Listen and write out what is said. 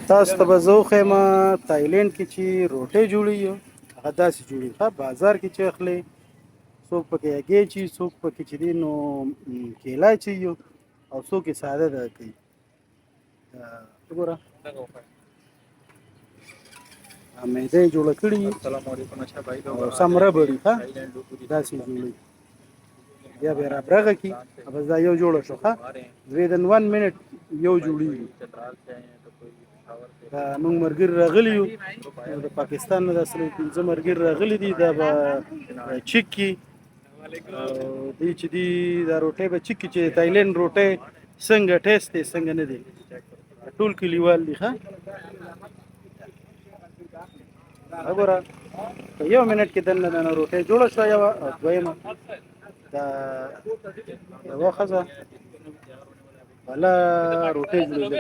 تاسو ته به زه وښیم تایلنډ کې چې روټۍ جوړېږي هغه داسې جوړېږي. ښه بازار کې چې اخلي څوک پکې هګۍ اچوي، څوک پکې چې دی نو کیله اچوي او څوک یې ساده دغه کوي. وګوره میده یې جوړه کړې او سم ربړ یې ښه داسې جوړوي. بیا به یې رابرغه کړي بس دا یو جوړه شو. ښه within 1 minute یو جوړېږي. دا موږ ملګري راغلي یو د پاکستان نه، دا 5 ملګري راغلي دي. دا به چیک کي دی چې دی دا روټۍ به چیک کي چې تایلنډ روټۍ څنګه ټیسټ دی څنګه نه دی. ټول کلیوال دي. ښه وګوره په 1 منټ کې دننه روټۍ جوړه شوه. یوه او دویمه دا یوه ښځه بله روټۍ جوړېدلی.